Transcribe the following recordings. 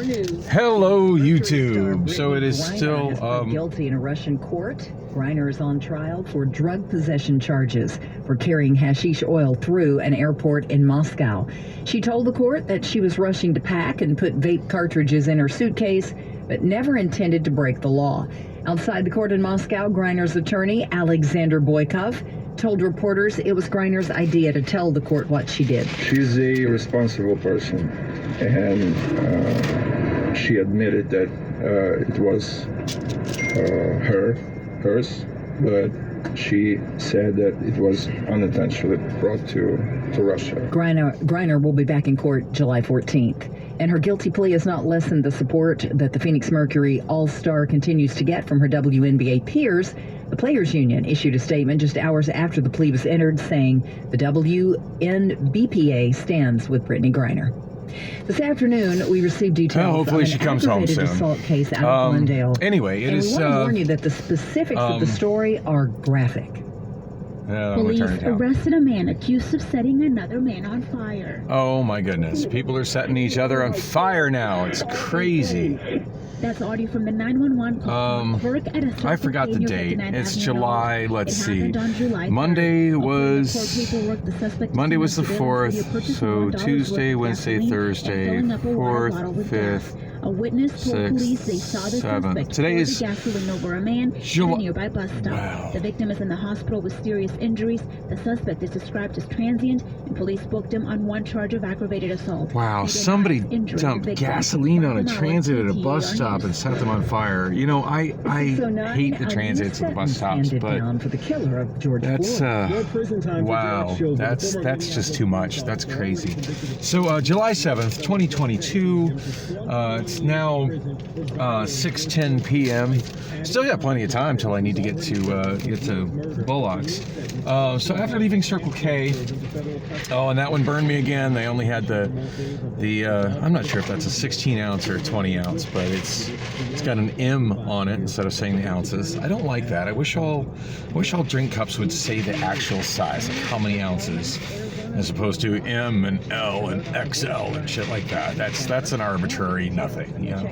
Hello, YouTube. So it is still guilty in a Russian court. Greiner is on trial for drug possession charges for carrying hashish oil through an airport in Moscow. She told the court that she was rushing to pack and put vape cartridges in her suitcase, but never intended to break the law. Outside the court in Moscow, Greiner's attorney, Alexander Boykov, told reporters it was Greiner's idea to tell the court what she did. She's a responsible person, and she admitted that it was hers, but she said that it was unintentionally brought to Russia. Greiner will be back in court July 14th. And her guilty plea has not lessened the support that the Phoenix Mercury All-Star continues to get from her WNBA peers. The Players Union issued a statement just hours after the plea was entered, saying the WNBPA stands with Brittany Griner. This afternoon, we received details hopefully she comes home soon. Assault case out of Glendale. Anyway, we want to warn you that the specifics of the story are graphic. Police arrested a man accused of setting another man on fire. Oh my goodness. People are setting each other on fire now. It's crazy. That's audio from the 911 call. I forgot the date. It's July, let's see. Monday was the 4th, so Tuesday, Wednesday, Thursday, 4th, 5th, a witness told police they saw the 7th. suspect Today pour is the gasoline over a man at a nearby bus stop. Wow. The victim is in the hospital with serious injuries. The suspect is described as transient, and police booked him on one charge of aggravated assault. Wow, somebody dumped gasoline on a transit at a bus stop and set them on fire. You know, I hate the transits at the bus stops, but for the killer of George that's wow, that's just too much. That's crazy. So July 7th, 2022. It's now 6:10 p.m. Still got plenty of time till I need to get to Bullocks. So after leaving Circle K, and that one burned me again. They only had the I'm not sure if that's a 16 ounce or a 20 ounce, but it's got an M on it instead of saying the ounces. I don't like that. I wish all drink cups would say the actual size, like how many ounces, as opposed to M and L and XL and shit like that. That's an arbitrary nothing, you know.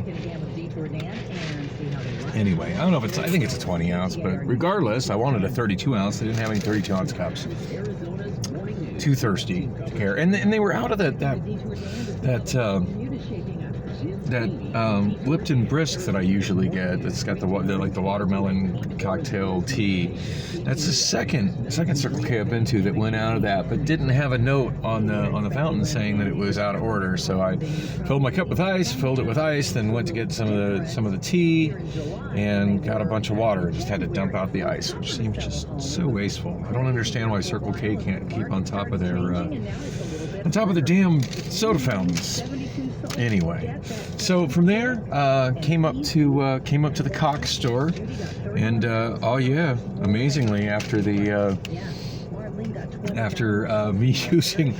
Anyway, I don't know if I think it's a 20 ounce, but regardless, I wanted a 32 ounce. They didn't have any 32 ounce cups. Too thirsty to care. And they were out of that Lipton Brisk that I usually get. That's got the watermelon cocktail tea. That's the second Circle K I've been to that went out of that, but didn't have a note on the fountain saying that it was out of order. So I filled my cup with ice, filled it with ice, then went to get some of the tea, and got a bunch of water. Just had to dump out the ice, which seems just so wasteful. I don't understand why Circle K can't keep on top of the damn soda fountains. Anyway, so from there, came up to the Cox store, and amazingly, after me using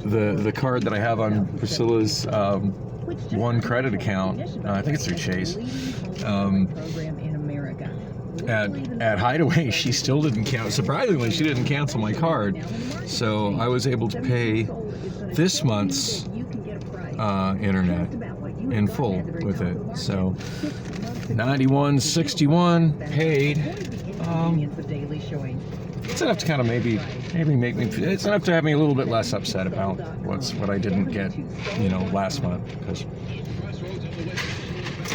the card that I have on Priscilla's one credit account, I think it's through Chase. At Hideaway, she still didn't cancel. Surprisingly, she didn't cancel my card, so I was able to pay this month's internet in full with it. So $91.61 paid. It's enough to kind of maybe make me. It's enough to have me a little bit less upset about what I didn't get, last month, because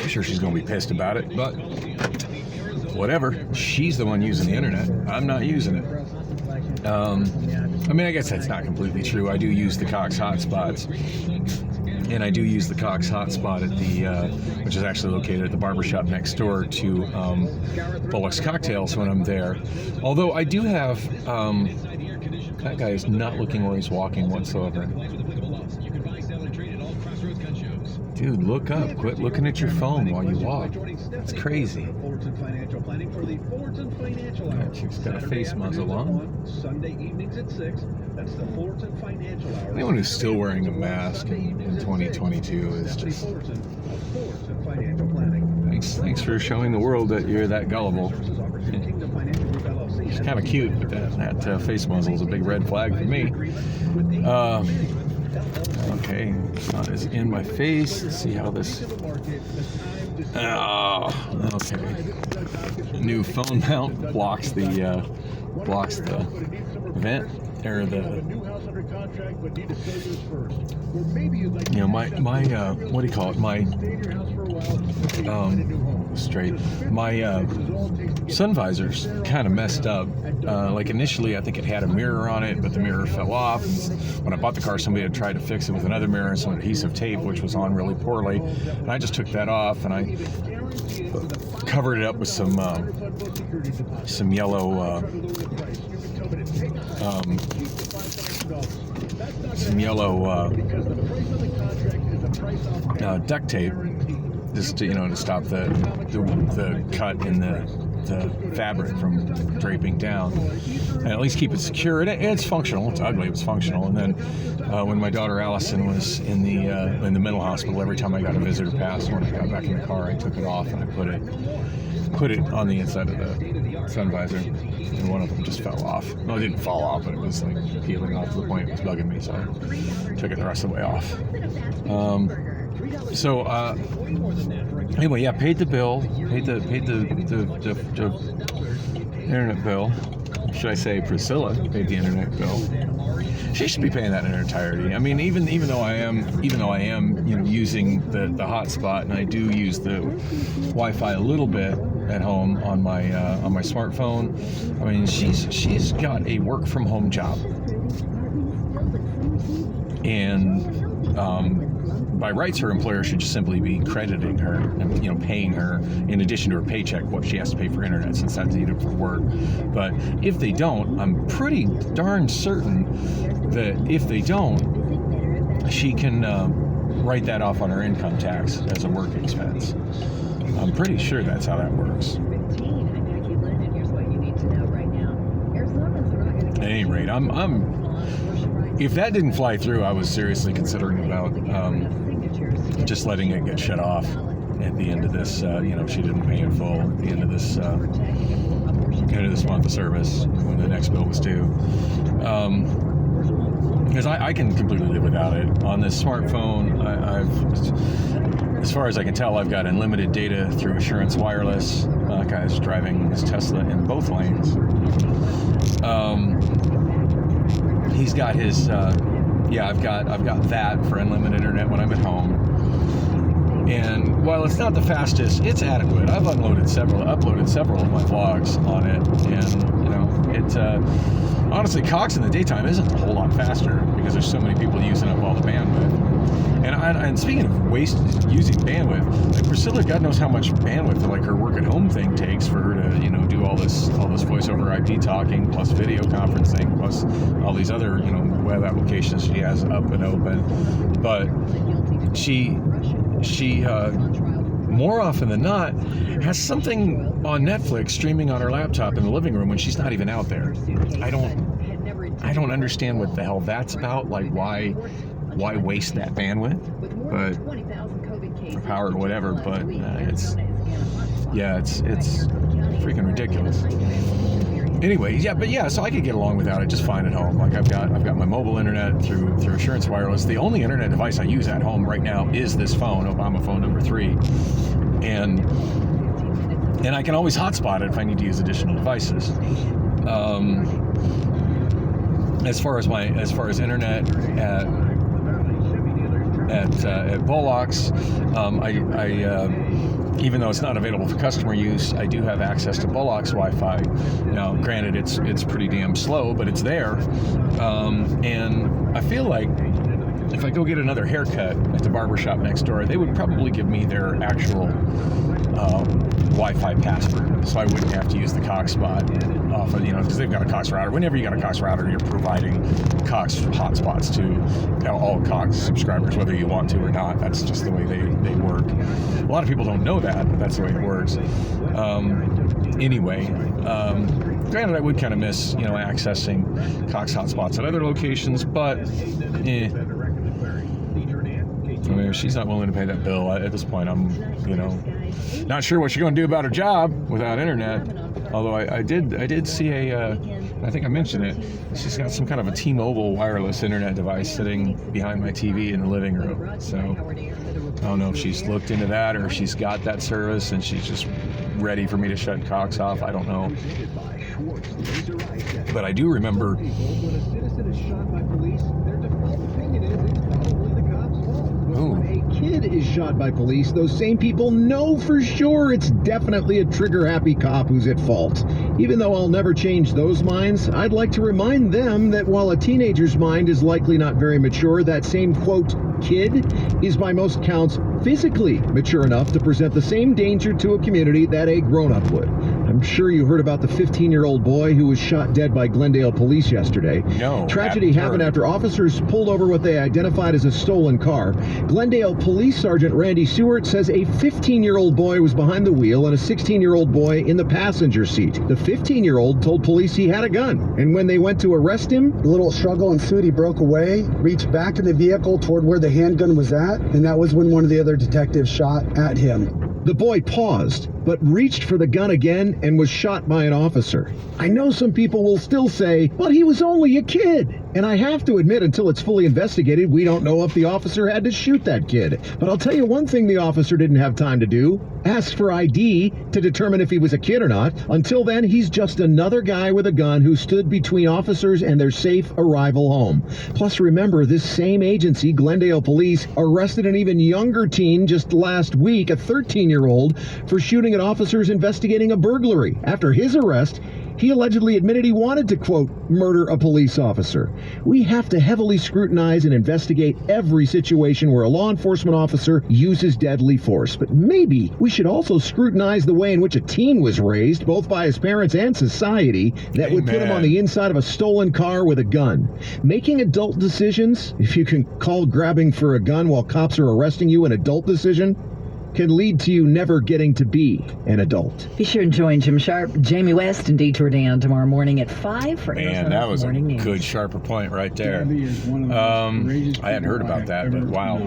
I'm sure she's going to be pissed about it, but whatever. She's the one using the internet. I'm not using it. I guess that's not completely true. I do use the Cox hotspots, and I do use the Cox hotspot at which is actually located at the barbershop next door to Bullock's Cocktails when I'm there. Although I do have, that guy is not looking where he's walking whatsoever. Dude, look up. Quit looking at your phone while you walk. That's crazy. That chick's got a face muzzle on. Anyone who's still wearing a mask in 2022 is just... Thanks for showing the world that you're that gullible. It's kind of cute, but that face muzzle is a big red flag for me. Okay, is in my face. Let's see how this. Oh, okay. New phone mount blocks the vent or the. You know, my what do you call it? My my sun visor's kind of messed up. Like initially, I think it had a mirror on it, but the mirror fell off. When I bought the car, somebody had tried to fix it with another mirror and some adhesive tape, which was on really poorly. And I just took that off and I covered it up with some yellow duct tape, just to stop the cut in the fabric from draping down, and at least keep it secure. And it's functional. It's ugly. It was functional. And then when my daughter Allison was in the mental hospital, every time I got a visitor pass, when I got back in the car, I took it off and I put it on the inside of the sun visor. And one of them just fell off. Well, it didn't fall off, but it was like peeling off to the point it was bugging me, so I took it the rest of the way off. Anyway, yeah, paid the bill, paid the internet bill. Should I say Priscilla paid the internet bill? She should be paying that in her entirety. I mean, even though I am using the hotspot, and I do use the Wi-Fi a little bit at home on my smartphone. I mean, she's got a work from home job, and by rights, her employer should just simply be crediting her and paying her in addition to her paycheck what she has to pay for internet, since that's needed for work. But if they don't, I'm pretty darn certain that if they don't, she can write that off on her income tax as a work expense. I'm pretty sure that's how that works. At any rate, if that didn't fly through, I was seriously considering about just letting it get shut off at the end of this. She didn't pay in full at the end of this month of service when the next bill was due. Because I can completely live without it. On this smartphone, as far as I can tell, I've got unlimited data through Assurance Wireless. Guy's driving his Tesla in both lanes. He's got his, I've got that for unlimited internet when I'm at home. And while it's not the fastest, it's adequate. I've uploaded several of my vlogs on it, and it honestly, Cox in the daytime isn't a whole lot faster because there's so many people using up all the bandwidth. And speaking of using bandwidth, like Priscilla, God knows how much bandwidth like her work at home thing takes for her to do all this voice over IP talking, plus video conferencing, plus all these other web applications she has up and open. But she more often than not has something on Netflix streaming on her laptop in the living room when she's not even out there. I don't understand what the hell that's about. Like, why waste that bandwidth? But or power or whatever. But it's freaking ridiculous. Anyway, so I could get along without it just fine at home. Like I've got my mobile internet through Assurance Wireless. The only internet device I use at home right now is this phone, Obama phone number 3, and I can always hotspot it if I need to use additional devices. As far as internet at Bolox, I even though it's not available for customer use, I do have access to Bolox Wi-Fi. Now, granted, it's pretty damn slow, but it's there. And I feel like if I go get another haircut at the barbershop next door, they would probably give me their actual Wi-Fi password, so I wouldn't have to use the Cox spot off of, because they've got a Cox router. Whenever you got a Cox router, you're providing Cox hotspots to all Cox subscribers, whether you want to or not. That's just the way they work. A lot of people don't know that, but that's the way it works. Granted, I would kind of miss, accessing Cox hotspots at other locations, but I mean, if she's not willing to pay that bill, at this point, I'm, not sure what she's going to do about her job without internet. Although I did see a I think I mentioned it. She's got some kind of a T-Mobile wireless internet device sitting behind my TV in the living room. So I don't know if she's looked into that or if she's got that service and she's just ready for me to shut Cox off. I don't know. But I do remember. When a kid is shot by police, those same people know for sure it's definitely a trigger-happy cop who's at fault. Even though I'll never change those minds, I'd like to remind them that while a teenager's mind is likely not very mature, that same, quote, kid is by most counts physically mature enough to present the same danger to a community that a grown-up would. I'm sure you heard about the 15-year-old boy who was shot dead by Glendale police yesterday. No. Tragedy happened after officers pulled over what they identified as a stolen car. Glendale Police Sergeant Randy Seward says a 15-year-old boy was behind the wheel and a 16-year-old boy in the passenger seat. The 15-year-old told police he had a gun, and when they went to arrest him, a little struggle ensued. He broke away, reached back in the vehicle toward where the handgun was at, and that was when one of the other detectives shot at him. The boy paused, but reached for the gun again and was shot by an officer. I know some people will still say, but he was only a kid. And I have to admit, until it's fully investigated, we don't know if the officer had to shoot that kid. But I'll tell you one thing the officer didn't have time to do. Ask for ID to determine if he was a kid or not. Until then, he's just another guy with a gun who stood between officers and their safe arrival home. Plus, remember, this same agency, Glendale Police, arrested an even younger teen just last week, a 13-year-old, for shooting at officers investigating a burglary. After his arrest, he allegedly admitted he wanted to, quote, murder a police officer. We have to heavily scrutinize and investigate every situation where a law enforcement officer uses deadly force. But maybe we should also scrutinize the way in which a teen was raised, both by his parents and society, that would put him on the inside of a stolen car with a gun. Making adult decisions, if you can call grabbing for a gun while cops are arresting you an adult decision, can lead to you never getting to be an adult. Be sure and join Jim Sharp, Jamie West, and Detour Dan tomorrow morning at 5 for Man, that was a Morning News. good, sharper point right there. I hadn't heard about that, but wow.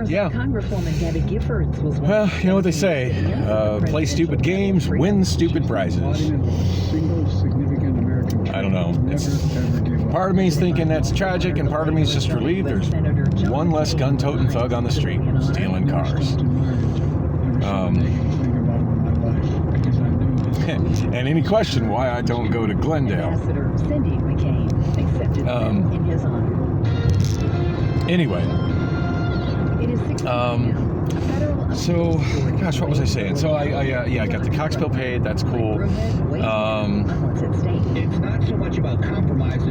Yeah. Congresswoman Gabby Giffords was Well, you know what they say, play stupid games, win stupid prizes. I don't know. Part of me is thinking that's tragic, and part of me is just relieved there's one less gun-toting thug on the street stealing cars. And any question why I don't go to Glendale. Anyway. So, gosh, what was I saying? So I got the Cox bill paid. That's cool. It's not so much about compromise.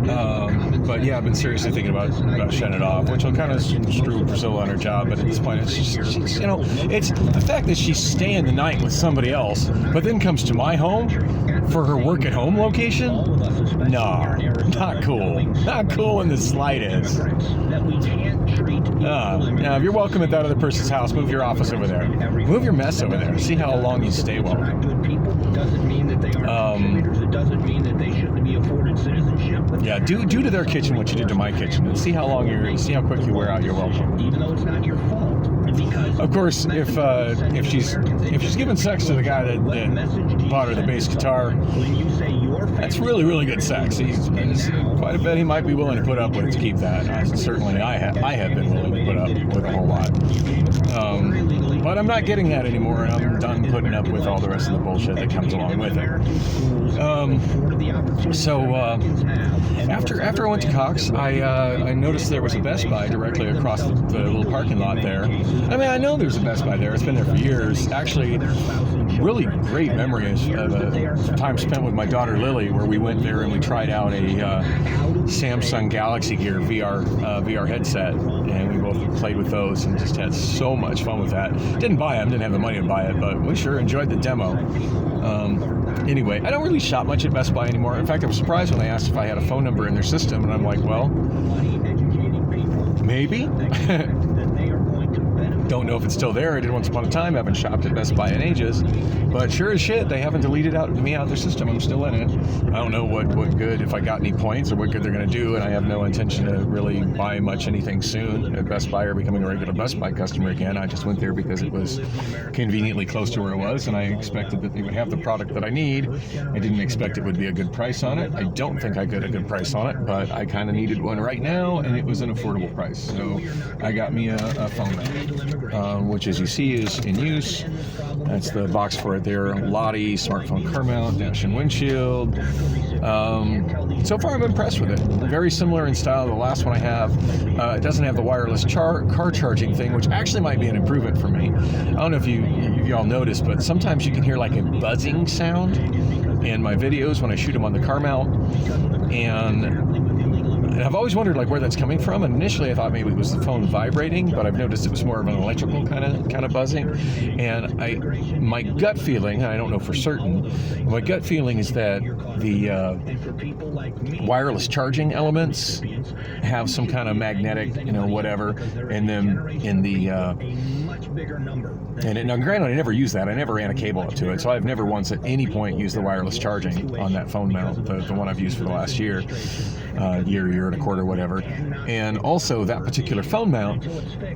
But yeah, I've been seriously thinking about shutting it off, which will kind of screw Priscilla on her job. But at this point, it's she's you know, it's the fact that she's staying the night with somebody else, but then comes to my home for her work at home location. No, not cool. Not cool in the slightest. Now, if you're welcome at that other person's house, move your office over there. Move your mess over there. See how long you stay well. Yeah, do to their kitchen what you did to my kitchen, and see how quick you wear out your welcome. Even though it's not your fault. Of course, if she's giving sex to the guy that bought her the bass guitar, that's really, really good sex. He's quite a bit he might be willing to put up with to keep that. Certainly, I have been willing to put up with a whole lot. But I'm not getting that anymore, and I'm done putting up with all the rest of the bullshit that comes along with it. After I went to Cox, I noticed there was a Best Buy directly across the little parking lot there. I mean, I know there's a Best Buy there. It's been there for years. Actually, really great memories of a time spent with my daughter Lily, where we went there and we tried out a Samsung Galaxy Gear VR headset, and we both played with those and just had so much fun with that. Didn't buy them, didn't have the money to buy it, but we sure enjoyed the demo. Anyway, I don't really shop much at Best Buy anymore. In fact, I was surprised when they asked if I had a phone number in their system, and I'm like, well, maybe. don't know if it's still there. I did once upon a time. I haven't shopped at Best Buy in ages, but sure as shit, they haven't deleted me out of their system. I'm still in it. I don't know what good, if I got any points or what good they're going to do, and I have no intention to really buy much anything soon at Best Buy or becoming a regular Best Buy customer again. I just went there because it was conveniently close to where I was, and I expected that they would have the product that I need. I didn't expect it would be a good price on it. I don't think I got a good price on it, but I kind of needed one right now, and it was an affordable price. So I got me a phone mount, which as you see is in use. That's the box for it there. Lottie smartphone car mount, dash and windshield. So far I'm impressed with it. Very similar in style to the last one I have. It doesn't have the wireless car charging thing, which actually might be an improvement for me. I don't know if you all noticed, but sometimes you can hear like a buzzing sound in my videos when I shoot them on the car mount. And I've always wondered like where that's coming from. And initially I thought maybe it was the phone vibrating, but I've noticed it was more of an electrical kind of buzzing. And my gut feeling, and I don't know for certain, my gut feeling is that the wireless charging elements have some kind of magnetic, whatever, and then in the now granted I never used that. I never ran a cable up to it, so I've never once at any point used the wireless charging on that phone mount, the one I've used for the last year and a quarter, whatever. And also that particular phone mount,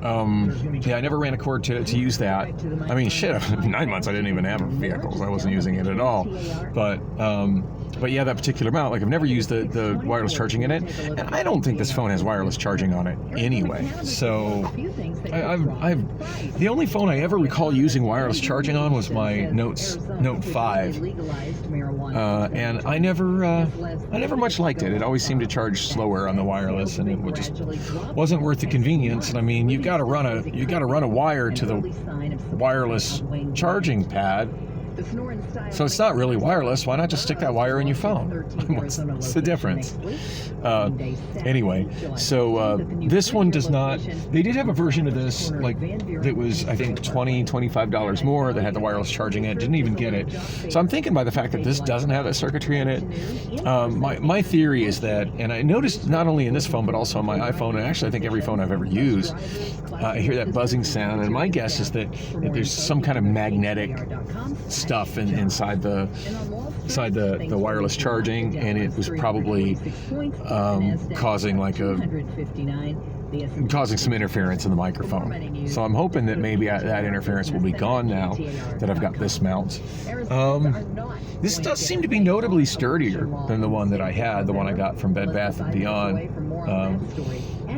I never ran a cord to use that. I mean, shit, 9 months I didn't even have vehicles. I wasn't using it at all. But yeah, that particular mount, like I've never used the wireless charging in it, and I don't think this phone has wireless charging on it anyway. So the only phone I ever recall using wireless charging on was my Note 5, and I never much liked it. It always seemed to charge slower on the wireless, and it just wasn't worth the convenience. And I mean, you got to run a wire to the wireless charging pad. So it's not really wireless. Why not just stick that wire in your phone? What's the difference? Anyway, so this one does not. They did have a version of this like that was, I think, $25 more that had the wireless charging in it. Didn't even get it. So I'm thinking by the fact that this doesn't have that circuitry in it, my theory is that, and I noticed not only in this phone but also on my iPhone, and actually I think every phone I've ever used, I hear that buzzing sound, and my guess is that there's some kind of magnetic stuff inside the wireless charging, and it was probably causing some interference in the microphone. So I'm hoping that maybe that interference will be gone now that I've got this mount. This does seem to be notably sturdier than the one that I had, the one I got from Bed Bath & Beyond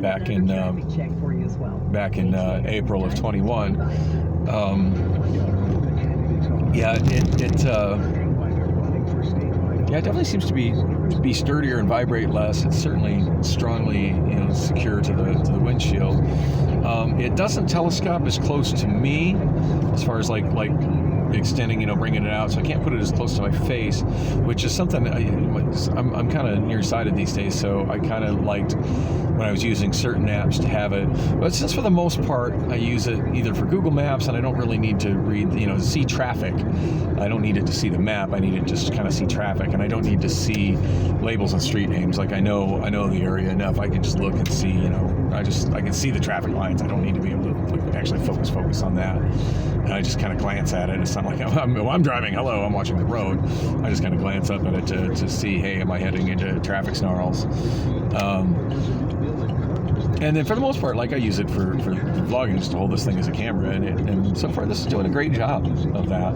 back in April of 21. It definitely seems to be sturdier and vibrate less. It's certainly strongly secure to the windshield. It doesn't telescope as close to me as far as like extending, bringing it out, so I can't put it as close to my face, which is something that I'm kind of nearsighted these days, so I kind of liked when I was using certain apps to have it. But since for the most part I use it either for Google Maps, and I don't really need to read, see traffic. I don't need it to see the map. I need it just to kind of see traffic, and I don't need to see labels and street names. Like I know the area enough. I can just look and see, I can see the traffic lines. I don't need to be able to actually focus on that. And I just kind of glance at it. It's not like I'm driving. Hello, I'm watching the road. I just kind of glance up at it to see, hey, am I heading into traffic snarls? And then for the most part, like I use it for vlogging, just to hold this thing as a camera, and so far this is doing a great job of that.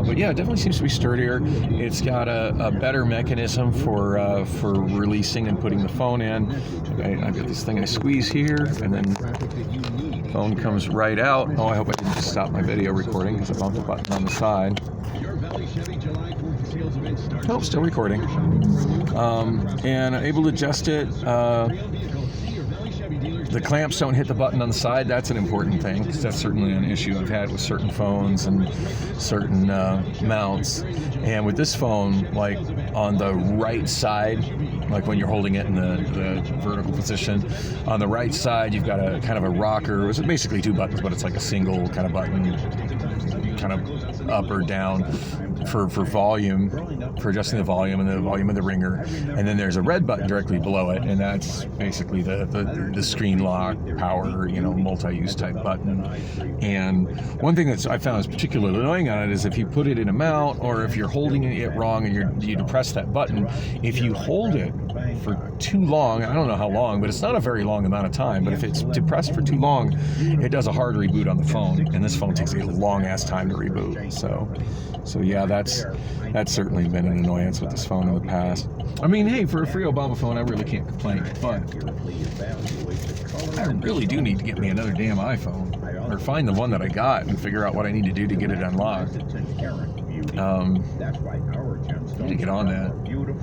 But yeah, it definitely seems to be sturdier. It's got a better mechanism for releasing and putting the phone in. I've got this thing I squeeze here, and then phone comes right out. Oh, I hope I didn't just stop my video recording because I bumped the button on the side. Oh, still recording. And I'm able to adjust it. The clamps don't hit the button on the side. That's an important thing, because that's certainly an issue I've had with certain phones and certain mounts. And with this phone, like on the right side, like when you're holding it in the vertical position. On the right side, you've got a kind of a rocker. It's basically two buttons, but it's like a single kind of button, kind of up or down for volume, for adjusting the volume and the volume of the ringer. And then there's a red button directly below it, and that's basically the screen lock, power, multi-use type button. And one thing that I found is particularly annoying on it is if you put it in a mount, or if you're holding it wrong and you depress that button, if you hold it for too long, I don't know how long, but it's not a very long amount of time, but if it's depressed for too long, it does a hard reboot on the phone, and this phone takes a long ass time to reboot. So yeah, that's certainly been an annoyance with this phone in the past. I mean, hey, for a free Obama phone, I really can't complain, but I really do need to get me another damn iPhone, or find the one that I got and figure out what I need to do to get it unlocked. I need to get on that.